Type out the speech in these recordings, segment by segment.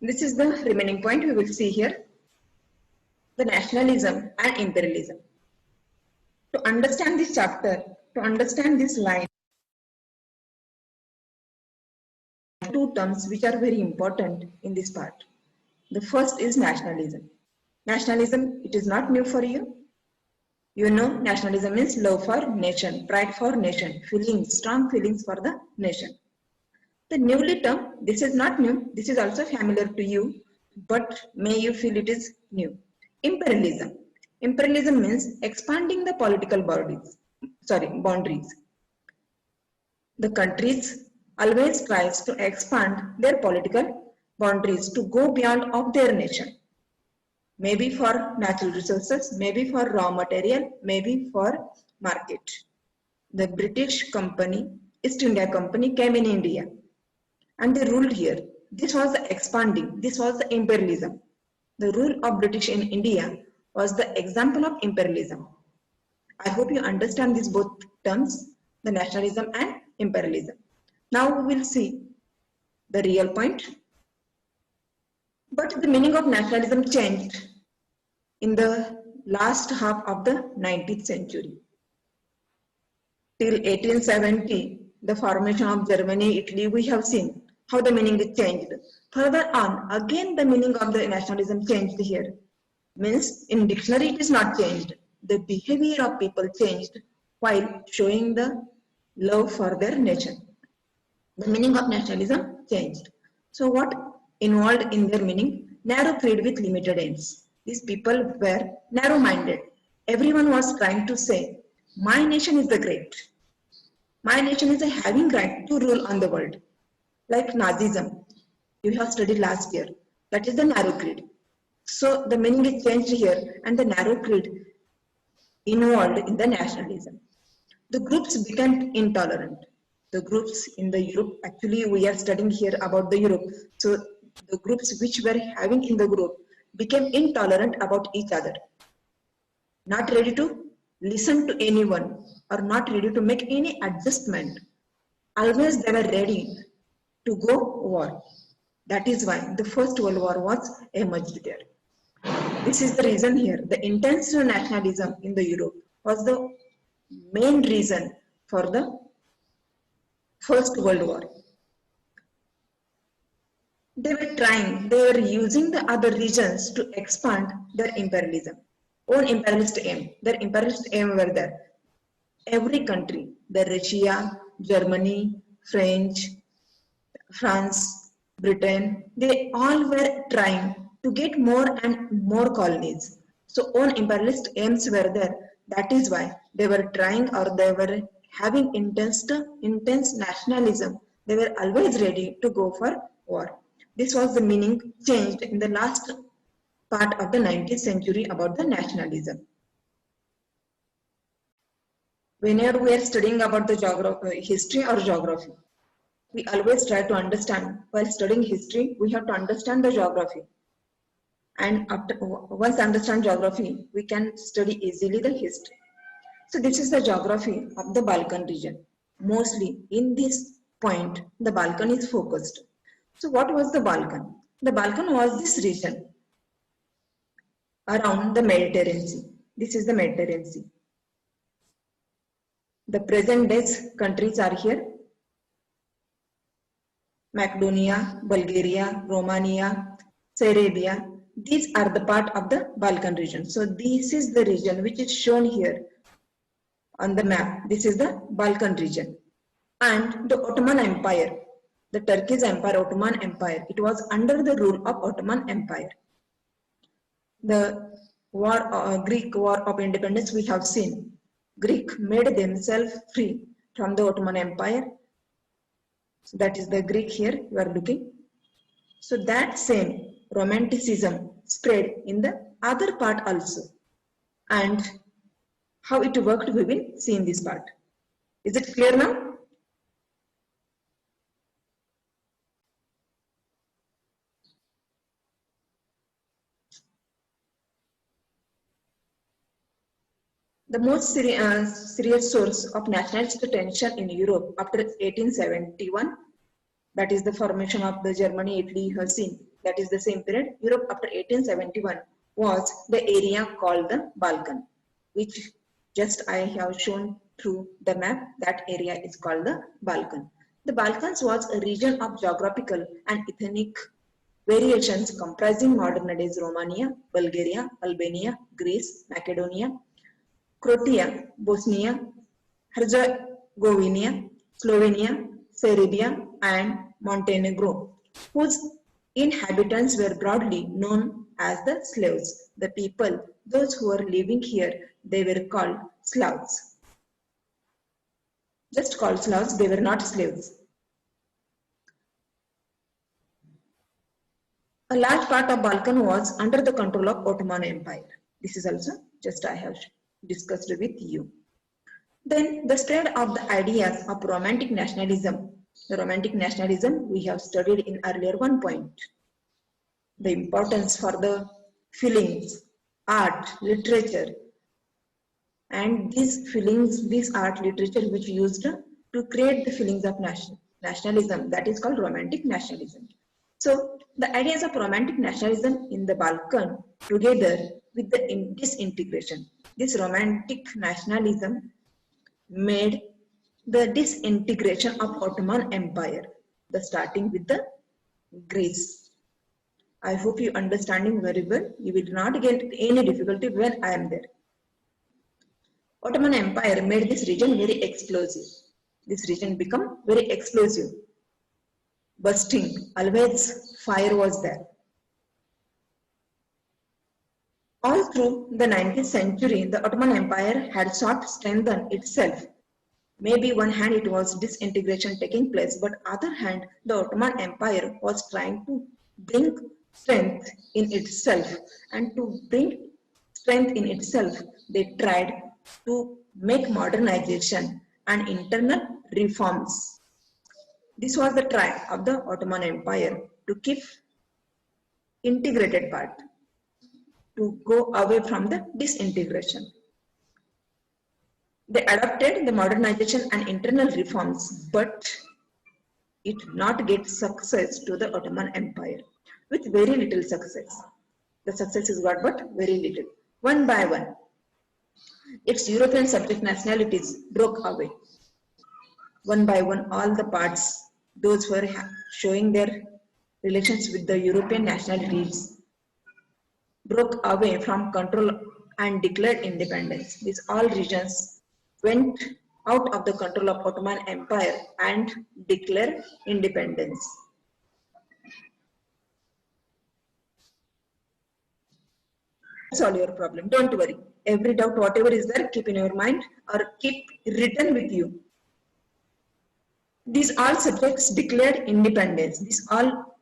This is the remaining point we will see here, the nationalism and imperialism. To understand this chapter, to understand this line, two terms which are very important in this part. The first is nationalism. Nationalism, it is not new for you. You know, nationalism means love for nation, pride for nation, feelings, strong feelings for the nation. The newly term, this is not new, this is also familiar to you, but may you feel it is new. Imperialism. Imperialism means expanding the political boundaries. The countries always tries to expand their political boundaries to go beyond of their nation. Maybe for natural resources, maybe for raw material, maybe for market. The British company, East India Company came in India and they ruled here. This was the expanding, this was the imperialism. The rule of British in India was the example of imperialism. I hope you understand these both terms, the nationalism and imperialism. Now we will see the real point. But the meaning of nationalism changed in the last half of the 19th century. Till 1870, the formation of Germany, Italy, we have seen how the meaning is changed. Further on, again the meaning of the nationalism changed here. Means in dictionary it is not changed. The behavior of people changed while showing the love for their nation. The meaning of nationalism changed. So what involved in their meaning? Narrow creed with limited ends. These people were narrow-minded. Everyone was trying to say, my nation is the great. My nation is having right to rule on the world. Like Nazism, you have studied last year. That is the narrow creed. So the meaning is changed here and the narrow creed involved in the nationalism. The groups became intolerant. The groups in the Europe, actually we are studying here about the Europe. So the groups which were having in the group became intolerant about each other. Not ready to listen to anyone or not ready to make any adjustment. Always they were ready to go war. That is why the First World War was emerged there. This is the reason here. The intense nationalism in the Europe was the main reason for the First World War. They were using the other regions to expand their imperialism, own imperialist aim. Their imperialist aim were there. Every country, the Russia, Germany, France, Britain, they all were trying to get more and more colonies. So own imperialist aims were there. That is why they were trying or they were having intense nationalism. They were always ready to go for war. This was the meaning changed in the last part of the 19th century about the nationalism. Whenever we are studying about the history or geography, we always try to understand. While studying history, we have to understand the geography. And once understand geography, we can study easily the history. So this is the geography of the Balkan region. Mostly in this point, the Balkan is focused. So what was the Balkan? The Balkan was this region around the Mediterranean Sea. This is the Mediterranean Sea. The present day's countries are here. Macedonia, Bulgaria, Romania, Serbia. These are the part of the Balkan region. So this is the region which is shown here on the map. This is the Balkan region. And the Ottoman Empire, the Turkish Empire, Ottoman Empire, it was under the rule of Ottoman Empire. The Greek War of Independence we have seen. Greek made themselves free from the Ottoman Empire. So that is the Greek here you are looking. So that same romanticism spread in the other part also. And how it worked we will see in this part. Is it clear now? The most serious source of nationalist tension in Europe after 1871, that is the formation of the Germany, Italy, you have seen. that is the same period, Europe after 1871 was the area called the Balkan, which just I have shown through the map. That area is called the Balkan. The Balkans was a region of geographical and ethnic variations comprising modern days Romania, Bulgaria, Albania, Greece, Macedonia, Croatia, Bosnia, Herzegovina, Slovenia, Serbia, and Montenegro, whose inhabitants were broadly known as the Slaves. The people, those who were living here, they were called Slavs. Just called Slavs, they were not slaves. A large part of Balkan was under the control of Ottoman Empire. This is also just I have discussed with you. Then the spread of the ideas of romantic nationalism. The romantic nationalism we have studied in earlier one point. The importance for the feelings, art, literature, and these feelings, this art, literature which used to create the feelings of nationalism, that is called romantic nationalism. So the ideas of romantic nationalism in the Balkan together with the disintegration. This romantic nationalism made the disintegration of Ottoman Empire, the starting with the Greece. I hope you understanding very well. You will not get any difficulty when I am there. Ottoman Empire made this region very explosive. This region become very explosive. Bursting, always fire was there. All through the 19th century, the Ottoman Empire had sought to strengthen itself. Maybe one hand it was disintegration taking place, but other hand the Ottoman Empire was trying to bring strength in itself, and to bring strength in itself, they tried to make modernization and internal reforms. This was the try of the Ottoman Empire to keep integrated part, to go away from the disintegration. They adopted the modernization and internal reforms, but it did not get success to the Ottoman Empire, with very little success. The success is got but very little. One by one, its European subject nationalities broke away. One by one, all the parts, those who were showing their relations with the European nationalities, broke away from control and declared independence. These all regions went out of the control of Ottoman Empire and declared independence. That's all your problem. Don't worry. Every doubt, whatever is there, keep in your mind or keep written with you. These all subjects declared independence. These all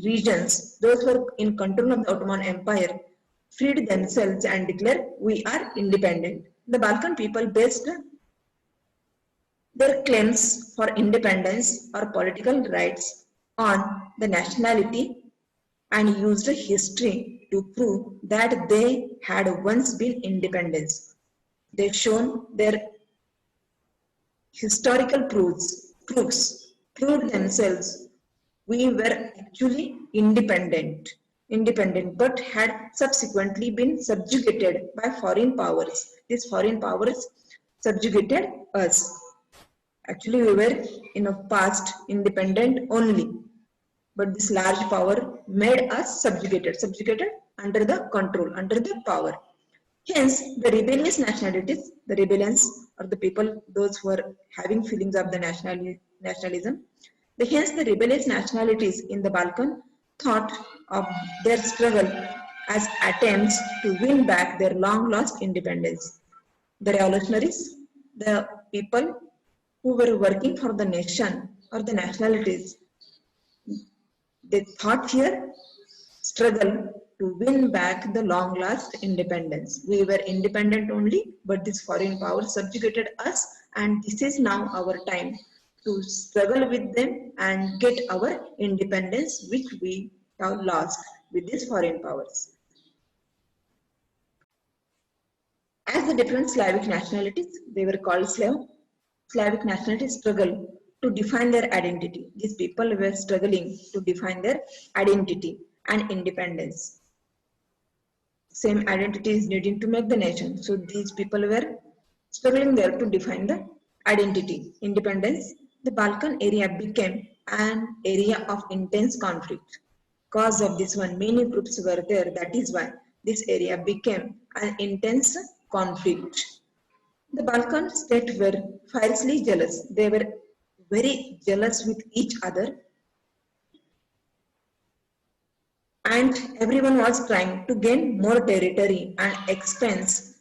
regions, those who were in control of the Ottoman Empire, freed themselves and declared, we are independent. The Balkan people based their claims for independence or political rights on the nationality and used history to prove that they had once been independent. They shown their historical proofs proved themselves we were actually independent, but had subsequently been subjugated by foreign powers. These foreign powers subjugated us. Actually, we were in a past independent only, but this large power made us subjugated under the control, under the power. Hence, the rebellious nationalities, the rebellions or the people, those who are having feelings of the nationalism, hence the rebellious nationalities in the Balkan thought of their struggle as attempts to win back their long lost independence. The revolutionaries, the people who were working for the nation or the nationalities, they thought here struggle to win back the long lost independence. We were independent only, but this foreign power subjugated us, and this is now our time to struggle with them and get our independence, which we have lost with these foreign powers. As the different Slavic nationalities, they were called Slavic nationalities struggle to define their identity. These people were struggling to define their identity and independence. Same identity is needing to make the nation. So these people were struggling there to define the identity. Independence, the Balkan area became an area of intense conflict. Cause of this one, many groups were there. That is why this area became an intense conflict. The Balkan states were fiercely jealous. They were very jealous with each other, and everyone was trying to gain more territory and expense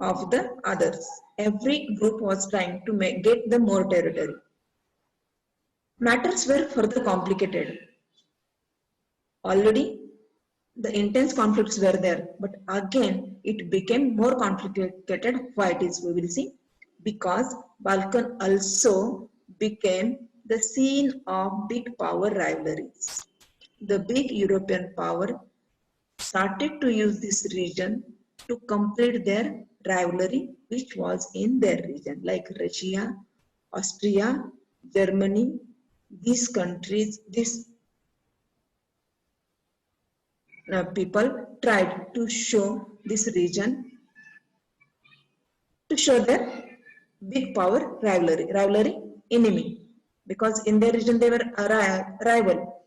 of the others. Every group was trying to get the more territory. Matters were further complicated. Already the intense conflicts were there, but again it became more complicated. Why it is, we will see. Because Balkan also became the scene of big power rivalries. The big European power started to use this region to complete their rivalry which was in their region, like Russia, Austria, Germany. These countries, these people tried to show this region to show their big power rivalry enemy, because in their region they were a rival.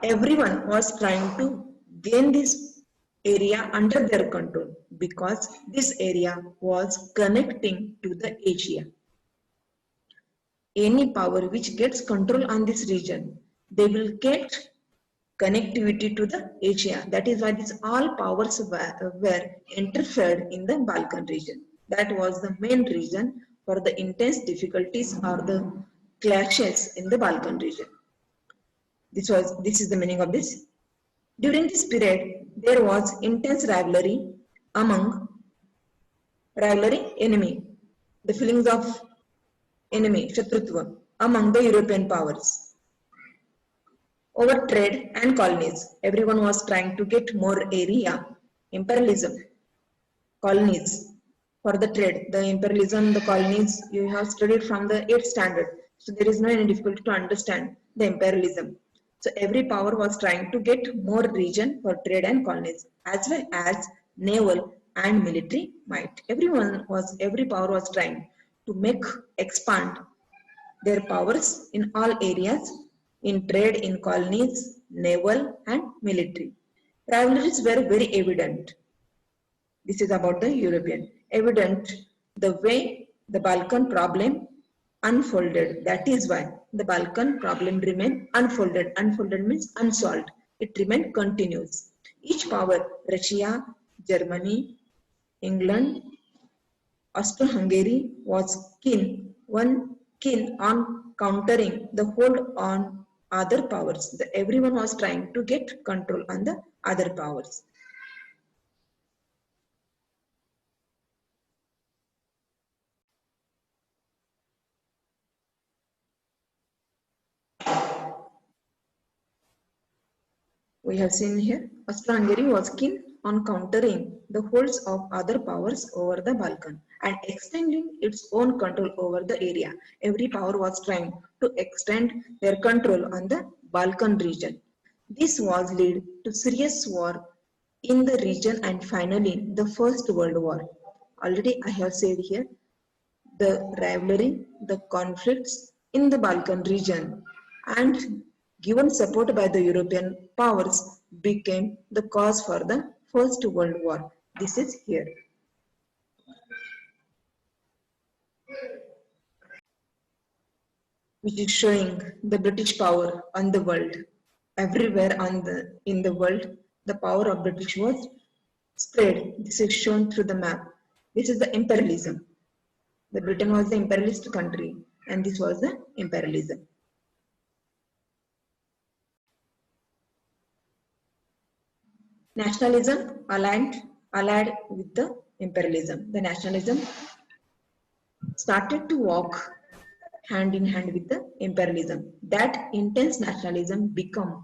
Everyone was trying to gain this area under their control because this area was connecting to the Asia. Any power which gets control on this region, they will get connectivity to the Asia. That is why these all powers were interfered in the Balkan region. That was the main reason for the intense difficulties or the clashes in the Balkan region. This is the meaning of this. During this period, there was intense rivalry enemy, the feelings of enemy, Shatrutva, among the European powers. Over trade and colonies, everyone was trying to get more area, imperialism, colonies for the trade. The imperialism, the colonies, you have studied from the 8th standard. So there is no any difficulty to understand the imperialism. So every power was trying to get more region for trade and colonies, as well as naval and military might. Every power was trying to expand their powers in all areas, in trade, in colonies, naval and military. Rivalries were very evident. This is about the European. Evident the way the Balkan problem unfolded. That is why the Balkan problem remained unfolded. Unfolded means unsolved. It remained continuous. Each power, Russia, Germany, England, Austro-Hungary, was keen on countering the hold on other powers. Everyone was trying to get control on the other powers. We have seen here, Austro-Hungary was keen on countering the holds of other powers over the Balkan and extending its own control over the area. Every power was trying to extend their control on the Balkan region. This was led to serious war in the region and finally the First World War. Already I have said here, the rivalry, the conflicts in the Balkan region and given support by the European powers became the cause for the First World War. This is here. Which is showing the British power on the world. Everywhere in the world, the power of British was spread. This is shown through the map. This is the imperialism. The Britain was the imperialist country and this was the imperialism. Nationalism allied with the imperialism. The nationalism started to walk hand in hand with the imperialism. That intense nationalism became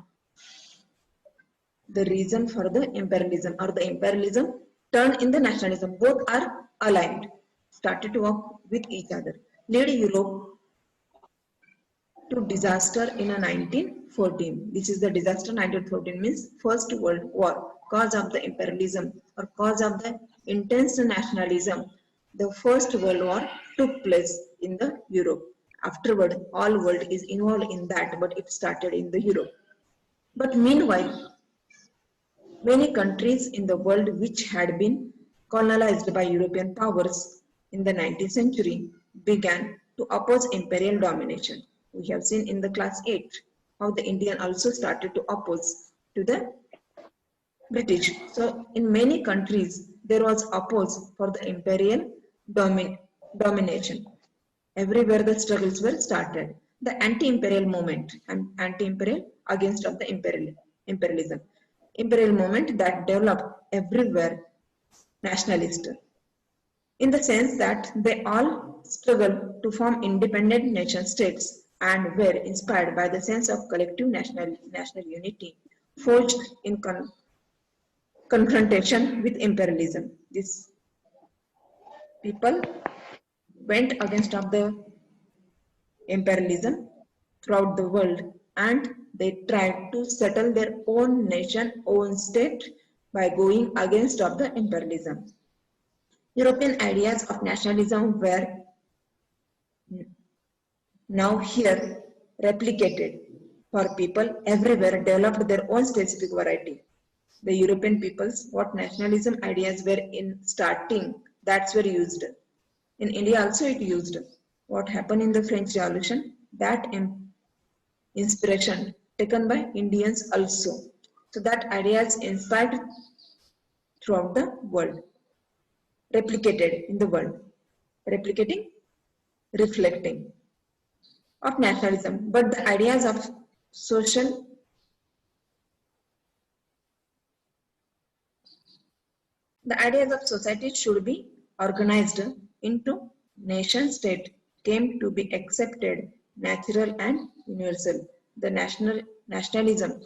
the reason for the imperialism, or the imperialism turned in the nationalism. Both are aligned, started to work with each other, led Europe to disaster in 1914. 1914. This is the disaster. 1914 means First World War. Cause of the imperialism or cause of the intense nationalism. The First World War took place in the Europe. Afterward, all world is involved in that, but it started in the Europe. But meanwhile, many countries in the world which had been colonized by European powers in the 19th century began to oppose imperial domination. We have seen in the class 8 how the Indian also started to oppose to the British. So in many countries there was oppose for the imperial domination. Everywhere the struggles were started. The anti-imperial movement and anti-imperial against of the imperialism. Imperial movement that developed everywhere nationalist in the sense that they all struggled to form independent nation states and were inspired by the sense of collective national unity forged in confrontation with imperialism. These people went against of the imperialism throughout the world and they tried to settle their own nation, own state by going against of the imperialism. European ideas of nationalism were now here replicated for people everywhere developed their own specific variety. The European peoples, what nationalism ideas were in starting, that's were used. In India also it used. What happened in the French Revolution, that inspiration taken by Indians also. So that ideas inspired throughout the world, replicated in the world, replicating, reflecting of nationalism. But the ideas of social The ideas of society should be organized into nation state came to be accepted, natural and universal. The nationalism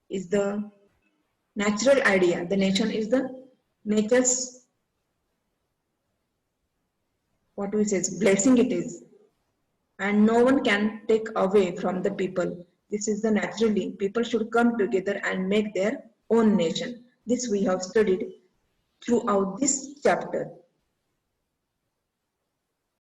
is the natural idea. The nation is the nature's what we say blessing it is, and no one can take away from the people. This is the naturally people should come together and make their own nation. This we have studied throughout this chapter.